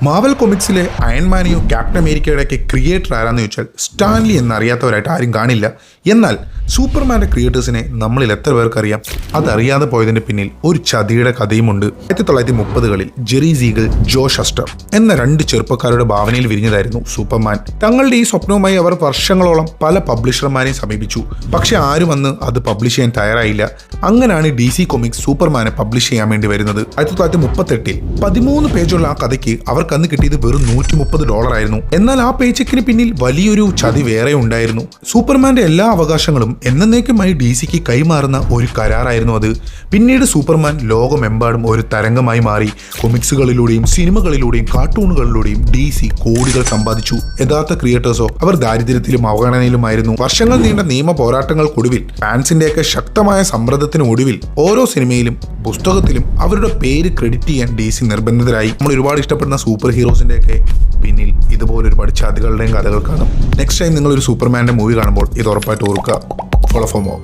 മാവൽ കൊമിക്സിലെ അയൺമാനെയോ captain അമേരിക്കയുടെയൊക്കെ creator ആരാന്ന് ചോദിച്ചാൽ Stanley എന്നറിയാത്തവരായിട്ട് ആരും കാണില്ല. എന്നാൽ സൂപ്പർമാൻ്റെ ക്രിയേറ്റേഴ്സിനെ നമ്മളിൽ എത്ര പേർക്കറിയാം? അതറിയാതെ പോയതിൻ്റെ പിന്നിൽ ഒരു ചതിയുടെ കഥയുമുണ്ട്. 1930കളിൽ ജെറി സീഗൽ, ജോ ഷസ്റ്റർ എന്ന രണ്ട് ചെറുപ്പക്കാരുടെ ഭാവനയിൽ വിരിഞ്ഞതായിരുന്നു സൂപ്പർമാൻ. തങ്ങളുടെ ഈ സ്വപ്നവുമായി അവർ വർഷങ്ങളോളം പല പബ്ലിഷർമാരെയും സമീപിച്ചു. പക്ഷെ ആരും അന്ന് അത് പബ്ലിഷ് ചെയ്യാൻ തയ്യാറായില്ല. അങ്ങനെയാണ് DC കൊമിക്സ് സൂപ്പർമാനെ പബ്ലിഷ് ചെയ്യാൻ വേണ്ടി വരുന്നത്. 1938 13 പേജുള്ള ആ കഥയ്ക്ക് അവർക്ക് അന്ന് കിട്ടിയത് വെറും $130 ആയിരുന്നു. എന്നാൽ ആ പേച്ചെക്കിന് പിന്നിൽ വലിയൊരു ചതി വേറെ ഉണ്ടായിരുന്നു. സൂപ്പർമാന്റെ എല്ലാ അവകാശങ്ങളും എന്നേക്കുമായി DCക്ക് കൈമാറുന്ന ഒരു കരാറായിരുന്നു അത്. പിന്നീട് സൂപ്പർമാൻ ലോകമെമ്പാടും ഒരു തരംഗമായി മാറി. കൊമിക്സുകളിലൂടെയും സിനിമകളിലൂടെയും കാർട്ടൂണുകളിലൂടെയും DC കോടികൾ സമ്പാദിച്ചു. യഥാർത്ഥ ക്രിയേറ്റേഴ്സോ അവർ ദാരിദ്ര്യത്തിലും അവഗണനയിലുമായിരുന്നു. വർഷങ്ങൾ നീണ്ട നിയമ പോരാട്ടങ്ങൾക്കൊടുവിൽ, ഫാൻസിന്റെയൊക്കെ ശക്തമായ സമ്മർദ്ദത്തിന് ഒടുവിൽ ഓരോ സിനിമയിലും പുസ്തകത്തിലും അവരുടെ പേര് ക്രെഡിറ്റ് ചെയ്യാൻ DC നിർബന്ധിതരായി. നമ്മൾ ഒരുപാട് ഇഷ്ടപ്പെടുന്ന സൂപ്പർ ഹീറോസിന്റെയൊക്കെ പിന്നിൽ ഇതുപോലെ ഒരുപാട് ചതികളുടെയും കഥകൾ കാണും. നെക്സ്റ്റ് ടൈം നിങ്ങൾ ഒരു സൂപ്പർമാൻ്റെ മൂവി കാണുമ്പോൾ ഇത് ഉറപ്പായിട്ട് ഓർക്കുക. Follow for more.